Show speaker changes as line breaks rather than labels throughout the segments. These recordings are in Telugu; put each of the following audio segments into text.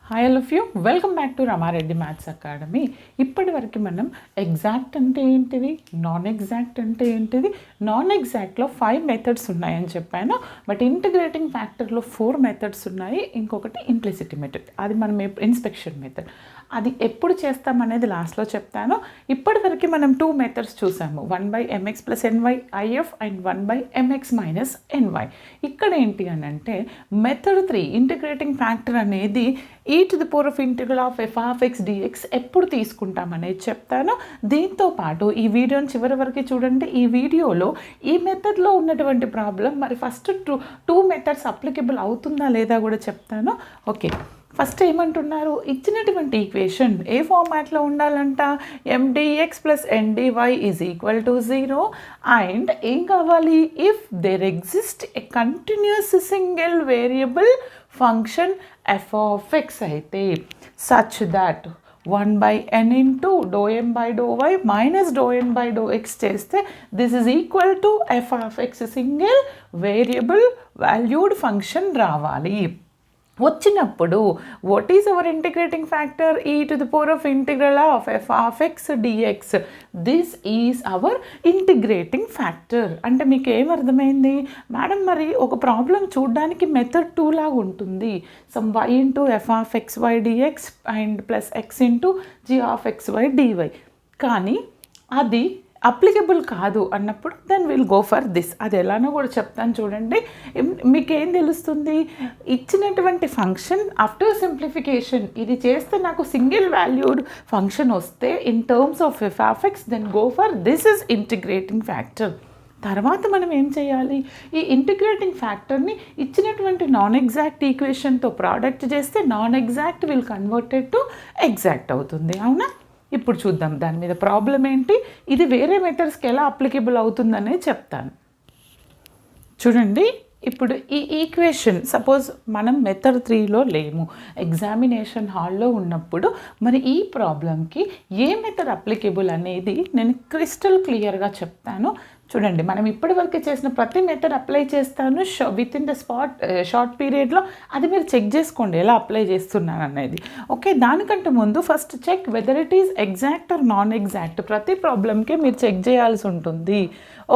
Hi all of you, welcome back to Rama Reddy maths academy. ఇప్పటి వరకు మనం ఎగ్జాక్ట్ అంటే ఏంటిది, నాన్ ఎగ్జాక్ట్ అంటే ఏంటిది, నాన్ ఎగ్జాక్ట్లో 5 మెథడ్స్ ఉన్నాయని చెప్పాను. బట్ ఇంటిగ్రేటింగ్ ఫ్యాక్టర్లో 4 మెథడ్స్ ఉన్నాయి. ఇంకొకటి ఇంప్లిసిటీ మెథడ్, అది మనం ఇన్స్పెక్షన్ మెథడ్, అది ఎప్పుడు చేస్తామనేది లాస్ట్లో చెప్తాను. ఇప్పటివరకు మనం 2 మెథడ్స్ చూసాము, 1/mx + ny IF and 1/mx - ny. ఇక్కడ ఏంటి అని అంటే మెథడ్ 3 ఇంటిగ్రేటింగ్ ఫ్యాక్టర్ అనేది e⁻∫f of x dx ఎప్పుడు తీసుకుంటామనేది చెప్తాను. దీంతో పాటు ఈ వీడియోని చివరి వరకు చూడండి. ఈ వీడియోలో ఈ మెథడ్లో ఉన్నటువంటి ప్రాబ్లం మరి ఫస్ట్ టూ మెథడ్స్ అప్లికబుల్ అవుతుందా లేదా కూడా చెప్తాను. ఓకే, ఫస్ట్ ఏమంటున్నారు, ఇచ్చినటువంటి ఈక్వేషన్ ఏ ఫార్మాట్లో ఉండాలంట, mdx + ndy = 0 అండ్ ఏం కావాలి, if there exist a continuous single variable function f of x అయితే such that 1/n into ∂m/∂y minus ∂n/∂x చేస్తే this is equal to f of x single variable valued function రావాలి. వచ్చినప్పుడు what is our integrating factor, e⁻∫f of x dx. This is our integrating factor. అంటే మీకు ఏమర్థమైంది మేడం, మరి ఒక ప్రాబ్లం చూడడానికి మెథడ్ 2 లాగా ఉంటుంది. Sum y into f of xy dx and plus x into g of xy dy, కానీ అది అప్లికబుల్ కాదు అన్నప్పుడు then will go for this. అది ఎలానో కూడా చెప్తాను చూడండి. మీకేం తెలుస్తుంది, ఇచ్చినటువంటి ఫంక్షన్ ఆఫ్టర్ సింప్లిఫికేషన్ ఇది చేస్తే నాకు సింగిల్ వాల్యూడ్ ఫంక్షన్ వస్తే in terms of f of x, then go for this is integrating factor. తర్వాత మనం ఏం చేయాలి, ఈ ఇంటిగ్రేటింగ్ ఫ్యాక్టర్ని ఇచ్చినటువంటి నాన్ ఎగ్జాక్ట్ ఈక్వేషన్తో ప్రోడక్ట్ చేస్తే non exact will converted to exact అవుతుంది. అవునా, ఇప్పుడు చూద్దాం దాని మీద ప్రాబ్లం ఏంటి, ఇది వేరే మెథడ్స్కి ఎలా అప్లికబుల్ అవుతుందనే చెప్తాను. చూడండి, ఇప్పుడు ఈ ఈక్వేషన్ సపోజ్ మనం మెథడ్ 3లో లేము, ఎగ్జామినేషన్ హాల్లో ఉన్నప్పుడు మరి ఈ ప్రాబ్లంకి ఏ మెథడ్ అప్లికబుల్ అనేది నేను క్రిస్టల్ క్లియర్గా చెప్తాను. చూడండి, మనం ఇప్పటివరకు చేసిన ప్రతి మెథడ్ అప్లై చేస్తాను విత్ ఇన్ ద షార్ట్ పీరియడ్లో. అది మీరు చెక్ చేసుకోండి ఎలా అప్లై చేస్తున్నాను అనేది. ఓకే, దానికంటే ముందు first check whether it is exact or non exact. ప్రతి ప్రాబ్లంకి మీరు చెక్ చేయాల్సి ఉంటుంది.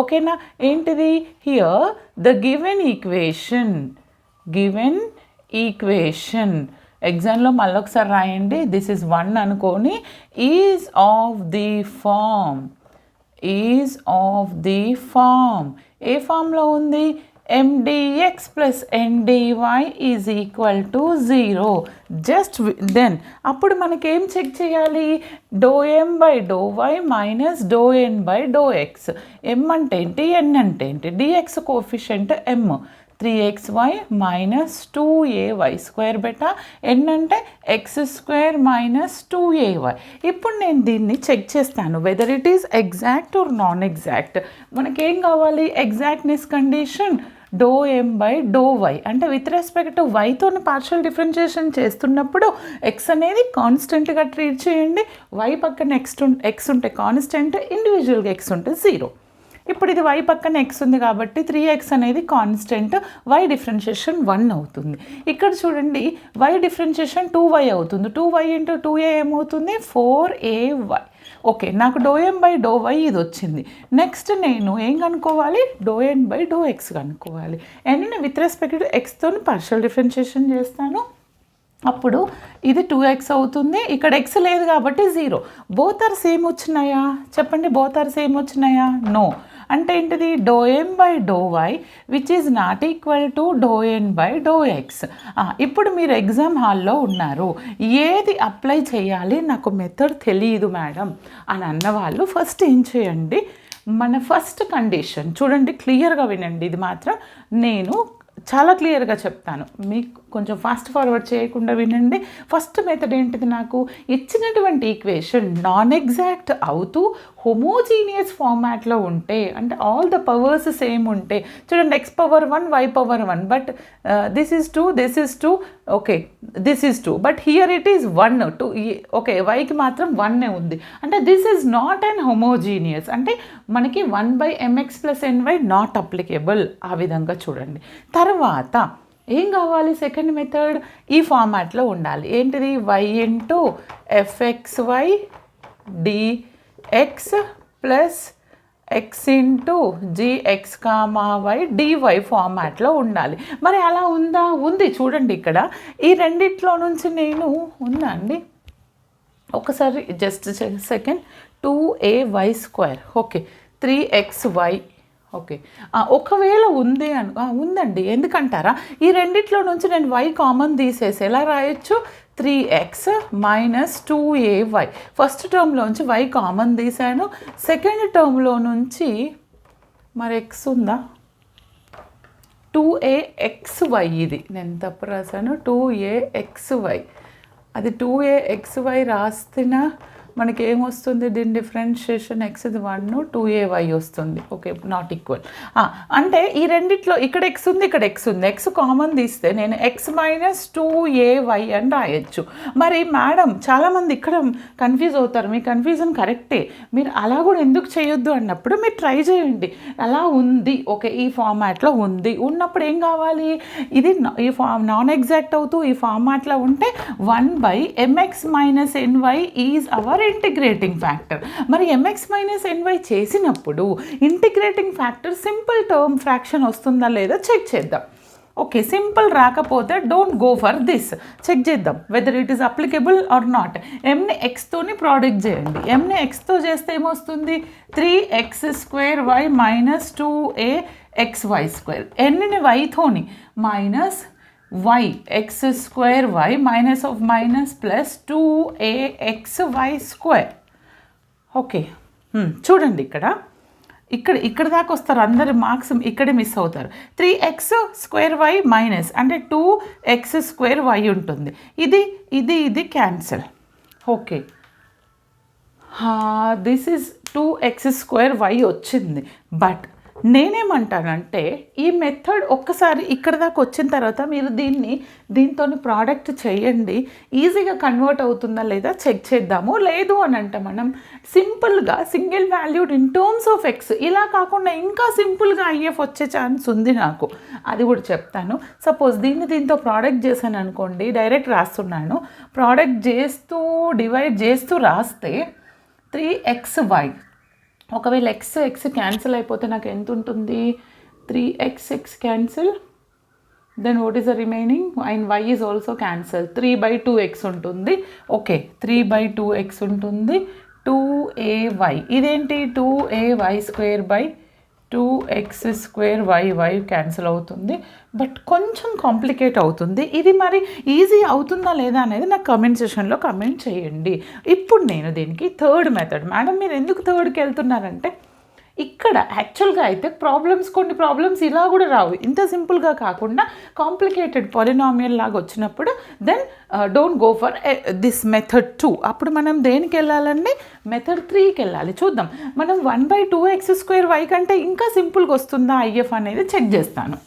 ఓకేనా, ఏంటిది, హియర్ ద గివెన్ ఈక్వేషన్ ఎగ్జామ్లో మళ్ళొకసారి రాయండి. దిస్ ఈజ్ 1 అనుకోని, ఈజ్ ఆఫ్ ది ఫామ్ ఏ ఫామ్లో ఉంది, mdx + ndy = 0. జస్ట్ దెన్ అప్పుడు మనకేం చెక్ చేయాలి, ∂m/∂y minus ∂n/∂x. m అంటే ఏంటి, n అంటే ఏంటి, dx coefficient m, 3xy minus 2ay² beta, n అంటే x² minus 2ay. ఇప్పుడు నేను దీన్ని చెక్ చేస్తాను whether it is exact or non exact. మనకేం కావాలి, ఎగ్జాక్ట్నెస్ కండిషన్ ∂m/∂y అంటే విత్ రెస్పెక్ట్ టు వైతో పార్షియల్ డిఫరెన్షియేషన్ చేస్తున్నప్పుడు x అనేది కాన్స్టెంట్గా ట్రీట్ చేయండి, y పక్కన x ఉంటే కాన్స్టెంట్, ఇండివిజువల్గా x ఉంటే 0. ఇప్పుడు ఇది y పక్కన x ఉంది కాబట్టి 3x అనేది కాన్స్టెంట్, y డిఫరెన్షియేషన్ 1 అవుతుంది. ఇక్కడ చూడండి y డిఫరెన్షియేషన్ 2y అవుతుంది, 2y ఇంటూ 2a ఏమవుతుంది, 4ay. ఓకే, నాకు ∂m/∂y ఇది వచ్చింది. నెక్స్ట్ నేను ఏం కనుక్కోవాలి, ∂n/∂x కనుక్కోవాలి. n విత్ రెస్పెక్ట్ టు ఎక్స్తో పార్షియల్ డిఫరెన్షియేషన్ చేస్తాను, అప్పుడు ఇది 2x అవుతుంది. ఇక్కడ x లేదు కాబట్టి 0. బోత్ ఆర్ సేమ్ వచ్చినాయా చెప్పండి, బోత్ ఆర్ సేమ్ వచ్చినాయా, నో. అంటే ఏంటిది, ∂m/∂y which is not equal to ∂n/∂x. ఇప్పుడు మీరు ఎగ్జామ్ హాల్లో ఉన్నారు, ఏది అప్లై చేయాలి నాకు మెథడ్ తెలియదు మేడం అని అన్నవాళ్ళు ఫస్ట్ ఏం చేయండి, మన ఫస్ట్ కండిషన్ చూడండి, క్లియర్గా వినండి. ఇది మాత్రం నేను చాలా క్లియర్గా చెప్తాను, మీకు కొంచెం ఫాస్ట్ ఫార్వర్డ్ చేయకుండా వినండి. ఫస్ట్ మెథడ్ ఏంటిది, నాకు ఇచ్చినటువంటి ఈక్వేషన్ నాన్ ఎగ్జాక్ట్ అవుతూ హోమోజీనియస్ ఫార్మాట్లో ఉంటే, అంటే ఆల్ ద పవర్స్ సేమ్ ఉంటే, చూడండి x⁻1 y⁻1 but this is 2 okay, this is 2 but here it is 1 2 okay, వైకి మాత్రం 1 ఉంది. అంటే this is not and homogeneous, అంటే మనకి 1/mx + ny నాట్ అప్లికేబుల్. ఆ విధంగా చూడండి. తర్వాత ఏం కావాలి సెకండ్ మెథడ్ ఈ ఫార్మాట్లో ఉండాలి. ఏంటిది y into fxy dx plus x into gx comma y dy ఫార్మాట్లో ఉండాలి. మరి అలా ఉందా? ఉంది. చూడండి ఇక్కడ ఈ రెండిట్లో నుంచి నేను ఉందా అండి, ఒకసారి just second 2ay², okay 3xy, okay ఒకవేళ ఉంది ఉందండి. ఎందుకంటారా, ఈ రెండిట్లో నుంచి నేను y కామన్ తీసేసి ఎలా రాయొచ్చు, 3x మైనస్ 2ay. ఫస్ట్ టర్మ్లోంచి y కామన్ తీసాను, సెకండ్ టర్మ్లో నుంచి మరి x ఉందా, 2axy. ఇది నేను తప్పు రాశాను, 2axy. అది 2axy రాస్తున్నా మనకి ఏమొస్తుంది, దీని డిఫరెన్షియేషన్ x ఇది 1 2ay వస్తుంది. Okay not equal. అంటే ఈ రెండిట్లో ఇక్కడ x ఉంది, ఇక్కడ x ఉంది. x కామన్ తీస్తే నేను x మైనస్ 2ay అని రాయొచ్చు. మరి మేడం చాలామంది ఇక్కడ కన్ఫ్యూజ్ అవుతారు. మీ కన్ఫ్యూజన్ కరెక్టే, మీరు అలా కూడా ఎందుకు చేయొద్దు అన్నప్పుడు మీరు ట్రై చేయండి. అలా ఉంది, ఓకే ఈ ఫార్మాట్లో ఉంది. ఉన్నప్పుడు ఏం కావాలి, ఇది ఈ నాన్ ఎగ్జాక్ట్ అవుతూ ఈ ఫార్మాట్లో ఉంటే 1/mx minus ny is our integrating factor. మరి mx మైనస్ ny చేసినప్పుడు integrating factor simple term fraction వస్తుందా లేదా చెక్ చేద్దాం. ఓకే సింపుల్ రాకపోతే don't go for this, check చేద్దాం whether it is applicable or not. mని xతోని ప్రోడక్ట్ చేయండి. mని xతో చేస్తే ఏమొస్తుంది, 3x² మైనస్ 2axy². nని yతోని minus y x² minus of minus plus 2axy². Okay చూడండి ఇక్కడ దాకా వస్తారు అందరు, మార్క్స్ ఇక్కడే మిస్ అవుతారు. 3x² మైనస్ అంటే 2x² ఉంటుంది. ఇది cancel. Okay this is 2x² వచ్చింది. బట్ నేనేమంటానంటే ఈ మెథడ్ ఒక్కసారి ఇక్కడ దాకా వచ్చిన తర్వాత మీరు దీంతో ప్రోడక్ట్ చేయండి, ఈజీగా కన్వర్ట్ అవుతుందా లేదా చెక్ చేద్దాము. లేదు అని అంటే మనం సింపుల్గా single valued in terms of X, ఇలా కాకుండా ఇంకా సింపుల్గా ఐఎఫ్ వచ్చే ఛాన్స్ ఉంది నాకు, అది కూడా చెప్తాను. సపోజ్ దీంతో ప్రోడక్ట్ చేశాను అనుకోండి, డైరెక్ట్ రాస్తున్నాను, ప్రోడక్ట్ చేస్తూ డివైడ్ చేస్తూ రాస్తే 3xy, ఒకవేళ x క్యాన్సిల్ అయిపోతే నాకు ఎంత ఉంటుంది, 3x cancel, then what is the remaining, and y is also cancel, 3/2x ఉంటుంది. ఓకే 3/2x ఉంటుంది, 2ay, ఇదేంటి 2ay²/2x²y క్యాన్సిల్ అవుతుంది. బట్ కొంచెం కాంప్లికేట్ అవుతుంది ఇది. మరి ఈజీ అవుతుందా లేదా అనేది నాకు కమెంట్ సెషన్లో కమెంట్ చేయండి. ఇప్పుడు నేను దీనికి థర్డ్ మెథడ్, మేడం మీరు ఎందుకు థర్డ్కి వెళ్తున్నారంటే ఇక్కడ యాక్చువల్గా అయితే కొన్ని ప్రాబ్లమ్స్ ఇలా కూడా రావు, ఇంత సింపుల్గా కాకుండా కాంప్లికేటెడ్ పాలినామియల్ లాగా వచ్చినప్పుడు then don't go for this method 2. అప్పుడు మనం దేనికి వెళ్ళాలండి, మెథడ్ 3కి వెళ్ళాలి. చూద్దాం మనం 1/2x² కంటే ఇంకా సింపుల్గా వస్తుందా ఐఎఫ్ అనేది చెక్ చేస్తాను.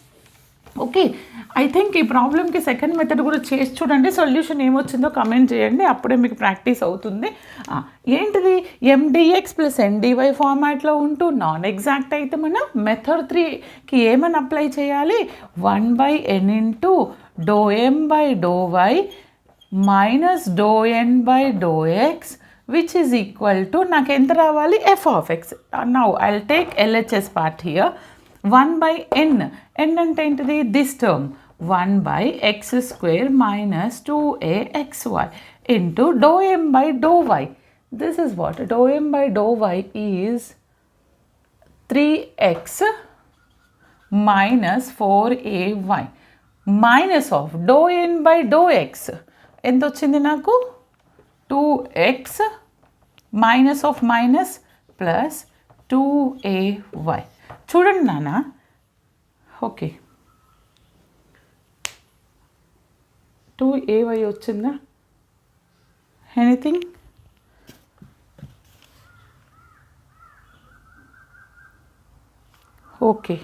ఓకే ఐ థింక్ ఈ ప్రాబ్లమ్కి సెకండ్ మెథడ్ కూడా చేసి చూడండి, సొల్యూషన్ ఏమొచ్చిందో కమెంట్ చేయండి, అప్పుడే మీకు ప్రాక్టీస్ అవుతుంది. ఏంటిది, mdx ప్లస్ ndy ఫార్మాట్లో ఉంటూ నాన్ ఎగ్జాక్ట్ అయితే మనం మెథడ్ 3కి ఏమని అప్లై చేయాలి, 1/n into ∂m/∂y minus ∂n/∂x which is equal to నాకు ఎంత రావాలి, f of x. Now I will take LHS part here. 1/n, n అంటే ఏంటిది, this term 1/x² minus 2axy into ∂m/∂y. This is what, ∂m/∂y is 3x minus 4ay minus of ∂n/∂x ఎంత వచ్చింది నాకు, 2x minus of minus plus 2ay. చూడండి నాన్న, ఓకే 2ay వచ్చిందా, ఎనీథింగ్, ఓకే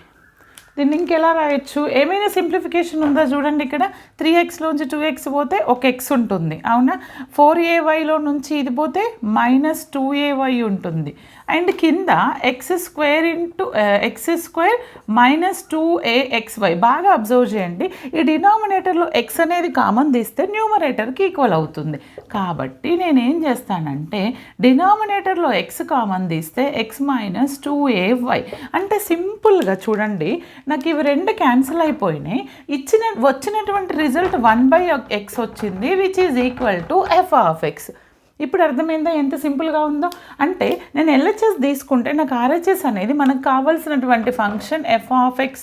దీన్ని ఇంకెలా రాయొచ్చు, ఏమైనా సింప్లిఫికేషన్ ఉందా చూడండి. ఇక్కడ 3xలోంచి 2x పోతే ఒక x ఉంటుంది అవునా, 4ay నుంచి ఇది పోతే -2ay ఉంటుంది. అండ్ కింద x² మైనస్ 2axy. బాగా అబ్జర్వ్ చేయండి, ఈ డినామినేటర్లో x అనేది కామన్ తీస్తే న్యూమరేటర్కి ఈక్వల్ అవుతుంది. కాబట్టి నేనేం చేస్తానంటే డినామినేటర్లో x కామన్ తీస్తే x - 2ay అంటే సింపుల్గా చూడండి, నాకు ఇవి రెండు క్యాన్సిల్ అయిపోయినాయి. వచ్చినటువంటి రిజల్ట్ 1/x వచ్చింది, which is equal to f(x). ఇప్పుడు అర్థమైందా ఎంత సింపుల్గా ఉందో. అంటే నేను ఎల్హెచ్ఎస్ తీసుకుంటే నాకు ఆర్హెచ్ఎస్ అనేది మనకు కావాల్సినటువంటి function f(x)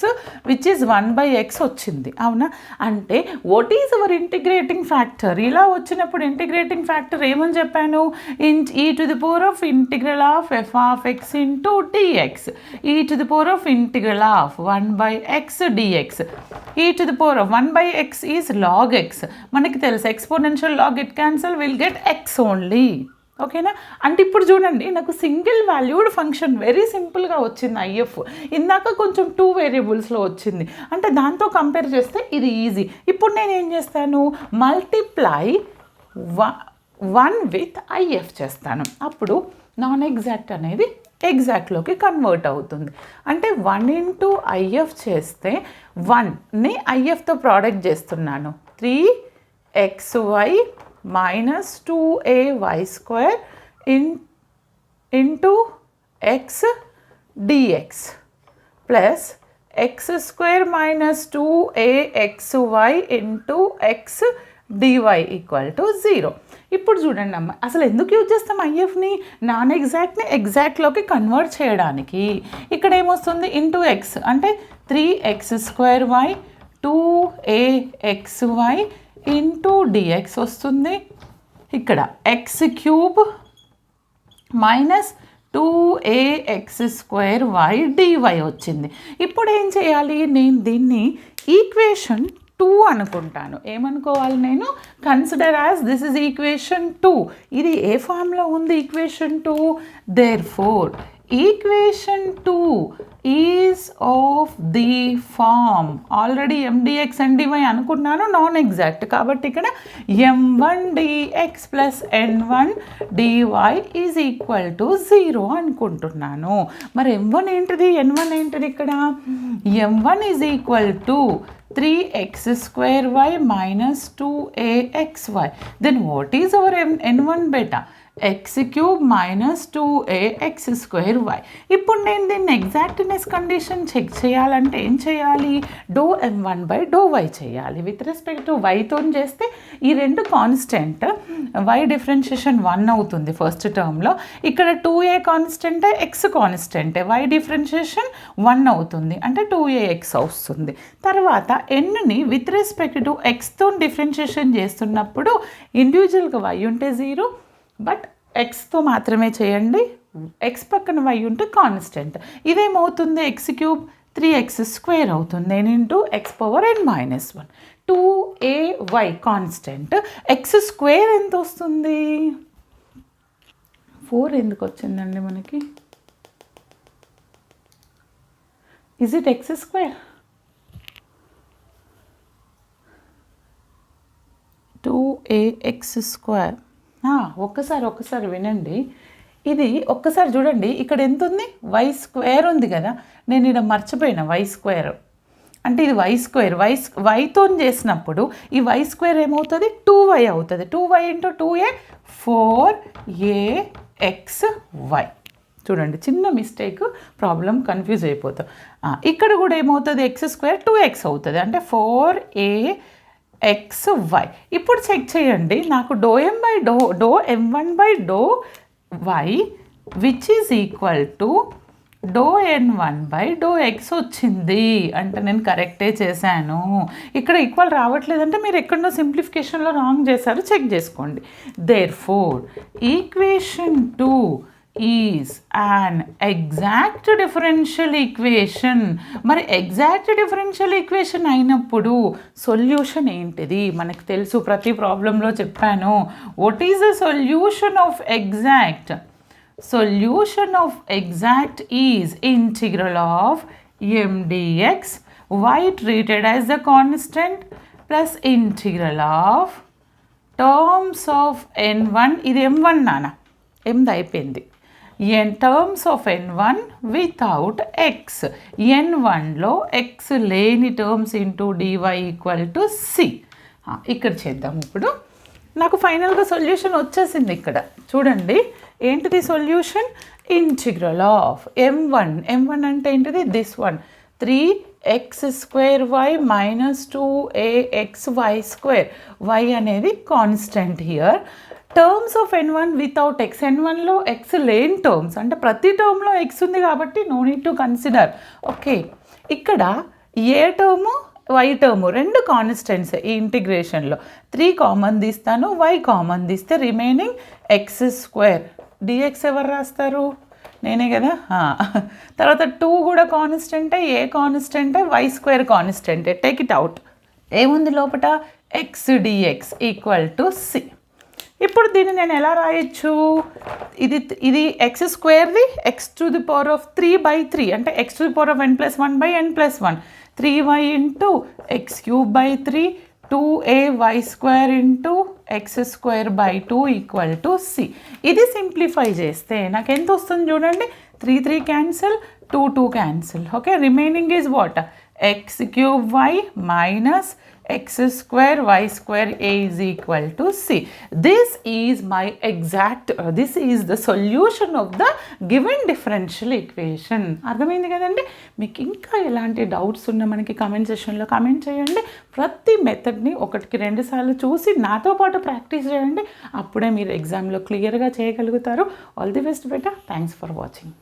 which is 1/x వచ్చింది అవునా. అంటే what is our integrating factor? ఇలా వచ్చినప్పుడు ఇంటిగ్రేటింగ్ ఫ్యాక్టర్ ఏమని చెప్పాను, e⁻∫f(x) into dx, e⁻∫1/x dx. e⁻1/x is log x. మనకి తెలుసు exponential log it cancel, will get x only. ఓకేనా. అంటే ఇప్పుడు చూడండి, నాకు సింగిల్ వాల్యూడ్ ఫంక్షన్ వెరీ సింపుల్గా వచ్చింది ఐఎఫ్. ఇందాక కొంచెం 2 వేరియబుల్స్లో వచ్చింది, అంటే దాంతో కంపేర్ చేస్తే ఇది ఈజీ. ఇప్పుడు నేను ఏం చేస్తాను, మల్టిప్లై 1 విత్ ఐఎఫ్ చేస్తాను. అప్పుడు నాన్ ఎగ్జాక్ట్ అనేది ఎగ్జాక్ట్లోకి కన్వర్ట్ అవుతుంది. అంటే 1 ఇంటూ ఐఎఫ్ చేస్తే 1ని ఐఎఫ్తో ప్రోడక్ట్ చేస్తున్నాను, 3xy minus 2ay² into x dx plus x² minus 2axy into x dy equal to 0. ఇప్పుడు చూడండి అమ్మ, అసలు ఎందుకు యూజ్ చేస్తాం ఐఎఫ్ని? నాన్ ఎగ్జాక్ట్ని ఎగ్జాక్ట్లోకి కన్వర్ట్ చేయడానికి. ఇక్కడ ఏమొస్తుంది, ఇంటూ ఎక్స్ అంటే 3x² 2axy ఇంటూ dx వస్తుంది. ఇక్కడ x³ మైనస్ 2ax² dy వచ్చింది. ఇప్పుడు ఏం చేయాలి, నేను దీన్ని ఈక్వేషన్ 2 అనుకుంటాను. ఏమనుకోవాలి నేను, consider as this is equation 2. ఇది ఏ ఫామ్లో ఉంది equation 2? Therefore equation 2 is of the form, already mdx and dy అనుకున్నాను, నాన్ ఎగ్జాక్ట్ కాబట్టి ఇక్కడ m1 dx plus n1 dy is equal to 0 అనుకుంటున్నాను. మరి m1 ఏంటిది, n1 ఏంటిది? ఇక్కడ m1 is equal to 3x² minus 2axy. Then what is our n1 beta? x³ minus 2ax²y. ఇప్పుడు నేను దీన్ని ఎగ్జాక్ట్నెస్ కండిషన్ చెక్ చేయాలంటే ఏం చేయాలి, m1/y చేయాలి. విత్ రెస్పెక్ట్ టు వైతో చేస్తే ఈ రెండు కాన్స్టెంట్, y డిఫరెన్షియేషన్ 1 అవుతుంది ఫస్ట్ టర్మ్లో. ఇక్కడ 2a constant, x constant, y differentiation 1 అవుతుంది అంటే 2ax వస్తుంది. తర్వాత nని విత్ రెస్పెక్ట్ టు xతో డిఫరెన్షియేషన్ చేస్తున్నప్పుడు ఇండివిజువల్గా y ఉంటే 0, బట్ ఎక్స్తో మాత్రమే చేయండి, ఎక్స్ పక్కన y ఉంటే కాన్స్టెంట్. ఇదేమవుతుంది, x³ 3x² అవుతుంది, n into x⁻n-1. 2ay constant, x² ఎంత వస్తుంది, 4 ఎందుకు వచ్చిందండి మనకి? Is it x²? 2ax². ఒక్కసారి వినండి, ఇది ఒక్కసారి చూడండి, ఇక్కడ ఎంత ఉంది, y² ఉంది కదా, నేను ఇక్కడ మర్చిపోయినా y² అంటే ఇది y², వైతో చేసినప్పుడు ఈ y² ఏమవుతుంది, 2y అవుతుంది. 2y into 2a 4aXy. చూడండి చిన్న మిస్టేక్, ప్రాబ్లం కన్ఫ్యూజ్ అయిపోతాం. ఇక్కడ కూడా ఏమవుతుంది, x² 2x అవుతుంది అంటే 4aXy. ఇప్పుడు చెక్ చేయండి, నాకు m1/y which is equal to n1/x వచ్చింది. అంటే నేను కరెక్టే చేశాను. ఇక్కడ ఈక్వల్ రావట్లేదంటే మీరు ఎక్కడో సింప్లిఫికేషన్లో రాంగ్ చేశారు, చెక్ చేసుకోండి. Therefore equation 2 is an exact differential equation. మరి ఎగ్జాక్ట్ డిఫరెన్షియల్ ఈక్వేషన్ అయినప్పుడు సొల్యూషన్ ఏంటిది మనకు తెలుసు, ప్రతి ప్రాబ్లంలో చెప్పాను. What is the solution of exact? Solution of exact is integral of m dx y treated as a constant plus integral of terms of n1, ఇది m1 నాన్న, mది అయిపోయింది, n terms of n1 without x, n1లో x లేని terms into dy equal to c. ఇక్కడ చేద్దాం. ఇప్పుడు నాకు ఫైనల్గా సొల్యూషన్ వచ్చేసింది. ఇక్కడ చూడండి ఏంటిది సొల్యూషన్, ఇంటిగ్రల్ ఆఫ్ m1 అంటే ఏంటిది, this one 3x² minus 2axy², y అనేది constant here, terms of n1 without x, n1లో x లేని టర్మ్స్ అంటే ప్రతి టర్మ్లో x ఉంది కాబట్టి no need to consider. Okay, ఇక్కడ ఏ టర్ము y టర్ము రెండు కాన్స్టెంట్స్ ఈ ఇంటిగ్రేషన్లో, 3 కామన్ తీస్తాను, y కామన్ తీస్తే రిమైనింగ్ x², dx ఎవరు రాస్తారు, నేనే కదా. తర్వాత 2 కూడా కాన్స్టెంటే, ఏ కాన్స్టెంటే, y² కాన్స్టెంటే, టేక్ ఇట్ అవుట్, ఏముంది లోపల, x dx equal to c. ఇప్పుడు దీన్ని నేను ఎలా రాయొచ్చు, ఇది x²ది x⁻³ అంటే x⁻n+1/n+1, 3y into x³ 2ay² into x²/2 equal to c. ఇది సింప్లిఫై చేస్తే నాకు ఎంత వస్తుంది చూడండి, 3 cancel, 2 cancel. Okay, remaining is what, x³ minus x²y² is equal to c. This is the solution of the given differential equation. అర్థమైంది కదండి. మీకు ఇంకా ఎలాంటి డౌట్స్ ఉన్నా మనకి కామెంట్ సెషన్లో కామెంట్ చేయండి. ప్రతి మెథడ్ని 1-2 సార్లు చూసి నాతో పాటు ప్రాక్టీస్ చేయండి. అప్పుడే మీరు ఎగ్జామ్లో క్లియర్గా చేయగలుగుతారు. All the best beta. Thanks for watching.